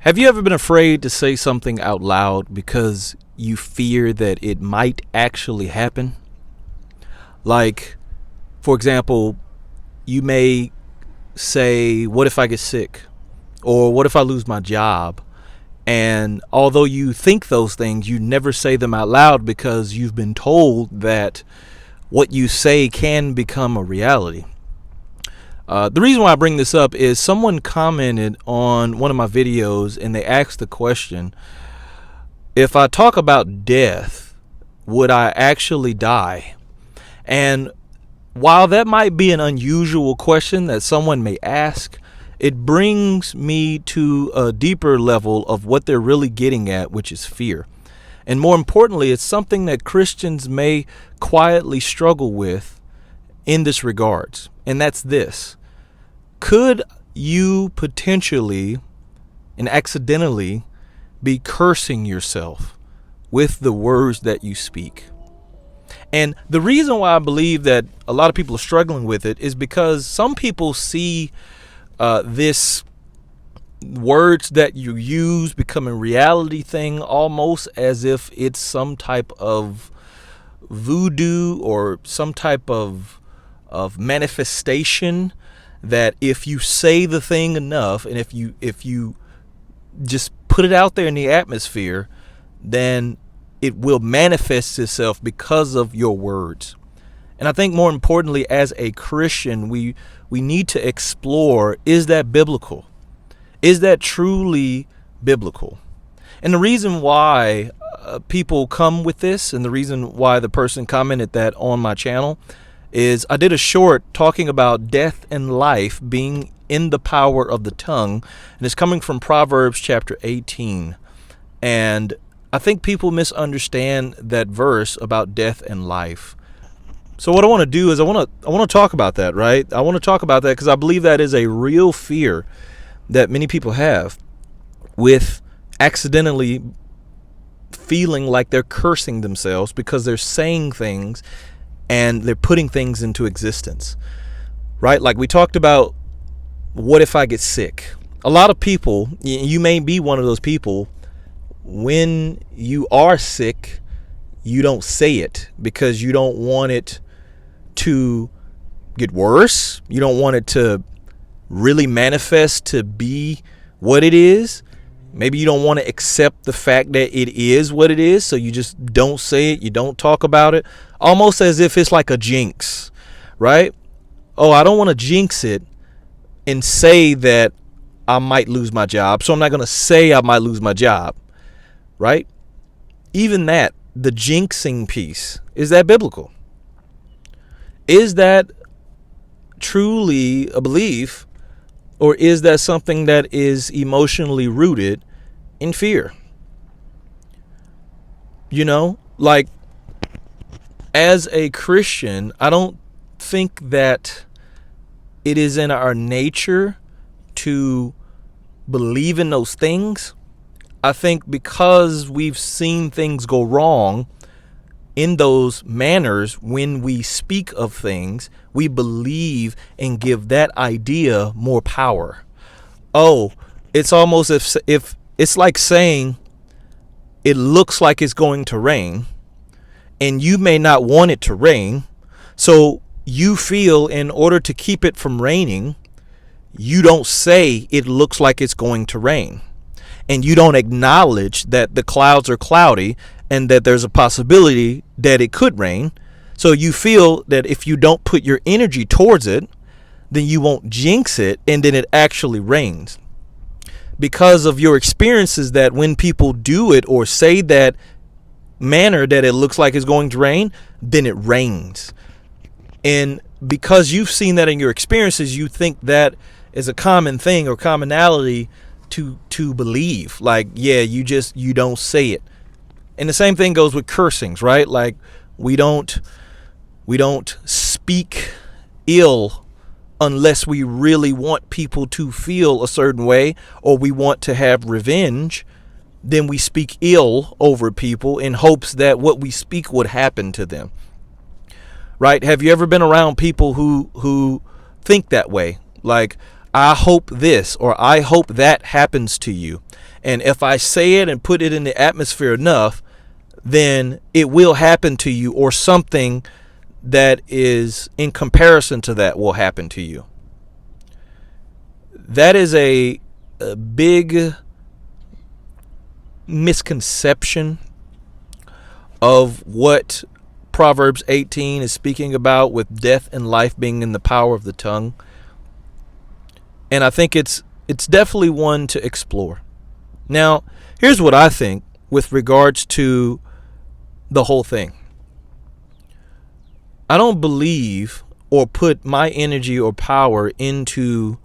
Have you ever been afraid to say something out loud because you fear that it might actually happen? Like, for example, you may say, what if I get sick? Or what if I lose my job? And although you think those things, you never say them out loud because you've been told that what you say can become a reality. The reason why I bring this up is someone commented on one of my videos and they asked the question, if I talk about death, would I actually die? And while that might be an unusual question that someone may ask, it brings me to a deeper level of what they're really getting at, which is fear. And more importantly, it's something that Christians may quietly struggle with in this regards. And that's this. Could you potentially and accidentally be cursing yourself with the words that you speak? And the reason why I believe that a lot of people are struggling with it is because some people see this words that you use become a reality thing almost as if it's some type of voodoo or some type of manifestation, that if you say the thing enough and if you just put it out there in the atmosphere, then it will manifest itself because of your words. And I think more importantly, as a Christian, we need to explore, is that biblical? Is that truly biblical? And the reason why people come with this, and the reason why the person commented that on my channel, is I did a short talking about death and life being in the power of the tongue, and it's coming from Proverbs chapter 18. And I think people misunderstand that verse about death and life. So what I want to do is I want to talk about that, right? I want to talk about that because I believe that is a real fear that many people have with accidentally feeling like they're cursing themselves because they're saying things and they're putting things into existence, right? Like we talked about, what if I get sick? A lot of people, you may be one of those people, when you are sick, you don't say it because you don't want it to get worse. You don't want it to really manifest to be what it is. Maybe you don't want to accept the fact that it is what it is, so you just don't say it. You don't talk about it, almost as if it's like a jinx, right? Oh, I don't want to jinx it and say that I might lose my job, so I'm not going to say I might lose my job, right? Even that, the jinxing piece, is that biblical? Is that truly a belief? Or is that something that is emotionally rooted in fear? You know, like as a Christian, I don't think that it is in our nature to believe in those things. I think because we've seen things go wrong in those manners, when we speak of things, we believe and give that idea more power. Oh, it's almost if it's like saying it looks like it's going to rain and you may not want it to rain. So you feel in order to keep it from raining, you don't say it looks like it's going to rain. And you don't acknowledge that the clouds are cloudy and that there's a possibility that it could rain. So you feel that if you don't put your energy towards it, then you won't jinx it, and then it actually rains. Because of your experiences that when people do it or say that manner that it looks like it's going to rain, then it rains. And because you've seen that in your experiences, you think that is a common thing or commonality to believe. Like, yeah, you don't say it. And the same thing goes with cursings, right? Like we don't speak ill unless we really want people to feel a certain way or we want to have revenge. Then we speak ill over people in hopes that what we speak would happen to them. Right? Have you ever been around people who think that way? Like, I hope this or I hope that happens to you. And if I say it and put it in the atmosphere enough, then it will happen to you, or something that is in comparison to that will happen to you. That is a big misconception of what Proverbs 18 is speaking about, with death and life being in the power of the tongue. And I think it's definitely one to explore. Now, here's what I think with regards to the whole thing. I don't believe or put my energy or power into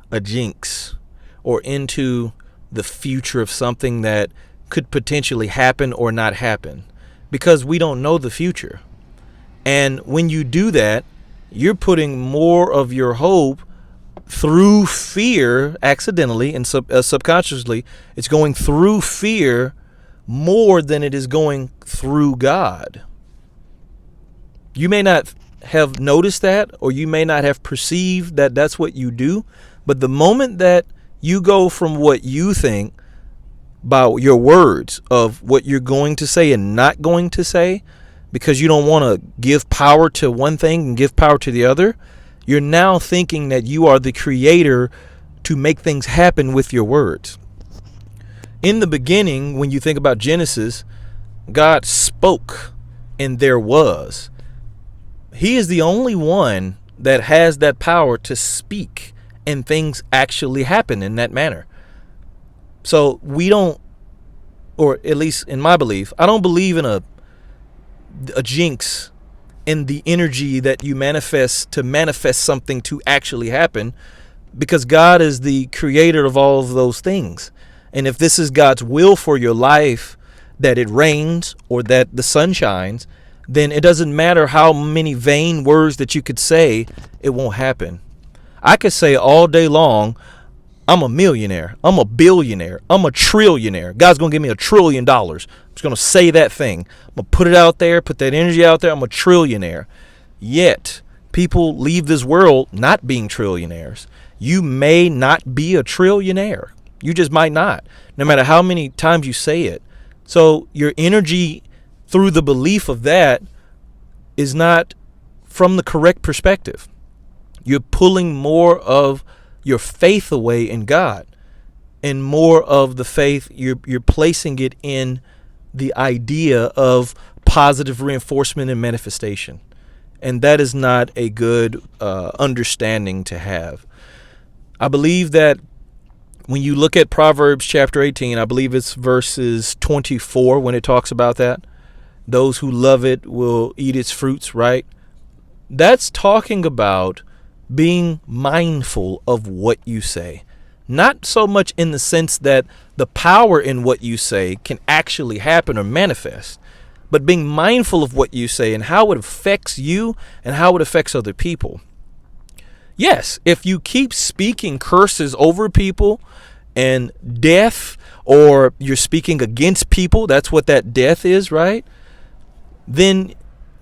a jinx or into the future of something that could potentially happen or not happen, because we don't know the future. And when you do that, you're putting more of your hope through fear accidentally and subconsciously. It's going through fear more than it is going through God. You may not have noticed that, or you may not have perceived that that's what you do. But the moment that you go from what you think by your words of what you're going to say and not going to say, because you don't want to give power to one thing and give power to the other, you're now thinking that you are the creator to make things happen with your words. In the beginning, when you think about Genesis, God spoke and there was. He is the only one that has that power to speak and things actually happen in that manner. So we don't, or at least in my belief, I don't believe in a jinx in the energy that you manifest to manifest something to actually happen, because God is the creator of all of those things. And if this is God's will for your life, that it rains or that the sun shines, then it doesn't matter how many vain words that you could say, it won't happen. I could say all day long, I'm a millionaire, I'm a billionaire, I'm a trillionaire. God's going to give me $1 trillion. I'm just going to say that thing. I'm going to put it out there, put that energy out there. I'm a trillionaire. Yet, people leave this world not being trillionaires. You may not be a trillionaire. You just might not, no matter how many times you say it. So your energy through the belief of that is not from the correct perspective. You're pulling more of your faith away in God, and more of the faith you're placing it in the idea of positive reinforcement and manifestation. And that is not a good understanding to have. I believe that when you look at Proverbs chapter 18, I believe it's verses 24 when it talks about that. Those who love it will eat its fruits, right? That's talking about being mindful of what you say. Not so much in the sense that the power in what you say can actually happen or manifest, but being mindful of what you say and how it affects you and how it affects other people. Yes, if you keep speaking curses over people and death, or you're speaking against people, that's what that death is, right? Then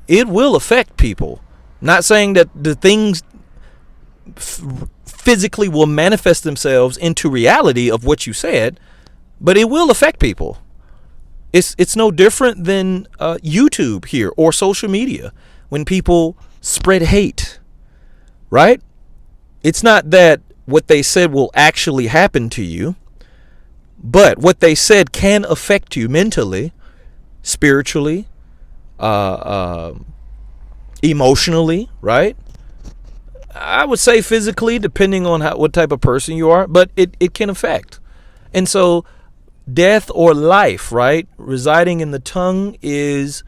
it will affect people. Not saying that the things physically will manifest themselves into reality of what you said, but it will affect people. It's no different than YouTube here or social media when people spread hate, right? It's not that what they said will actually happen to you, but what they said can affect you mentally, spiritually, emotionally, right? I would say physically, depending on what type of person you are, but it can affect. And so death or life, right, residing in the tongue is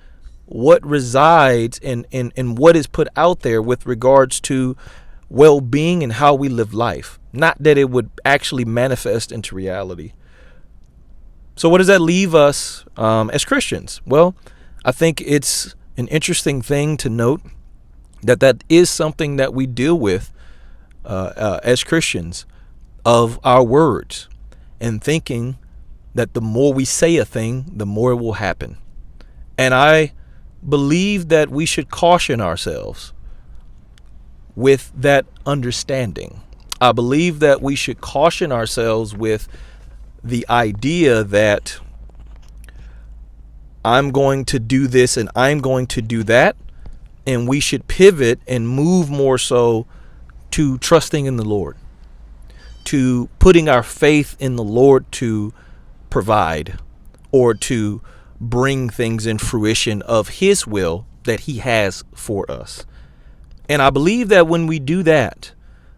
what resides in what is put out there with regards to well-being and how we live life. Not that it would actually manifest into reality. So what does that leave us as Christians? Well, I think it's an interesting thing to note that is something that we deal with as Christians, of our words, and thinking that the more we say a thing, the more it will happen. And I believe that we should caution ourselves with that understanding I believe that we should caution ourselves with the idea that I'm going to do this and I'm going to do that. And we should pivot and move more so to trusting in the Lord, to putting our faith in the Lord to provide or to bring things in fruition of His will that He has for us. And I believe that when we do that,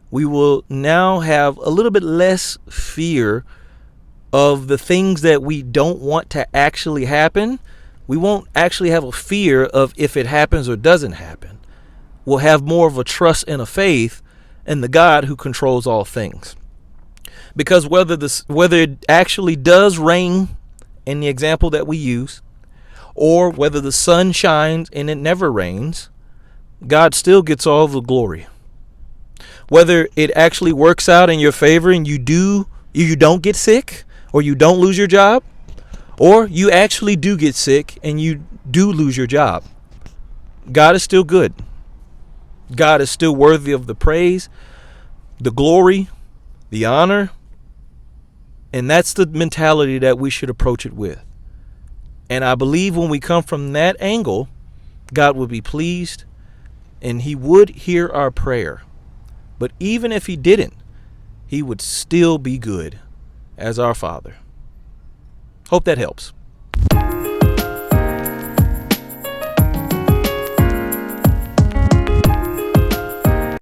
we will now have a little bit less fear of the things that we don't want to actually happen. We won't actually have a fear of if it happens or doesn't happen. We'll have more of a trust and a faith in the God who controls all things. Because whether it actually does rain in the example that we use, or whether the sun shines and it never rains, God still gets all the glory. Whether it actually works out in your favor and you don't get sick, or you don't lose your job, or you actually do get sick and you do lose your job, God is still good. God is still worthy of the praise, the glory, the honor. And that's the mentality that we should approach it with. And I believe when we come from that angle, God would be pleased and He would hear our prayer. But even if He didn't, He would still be good as our Father. Hope that helps.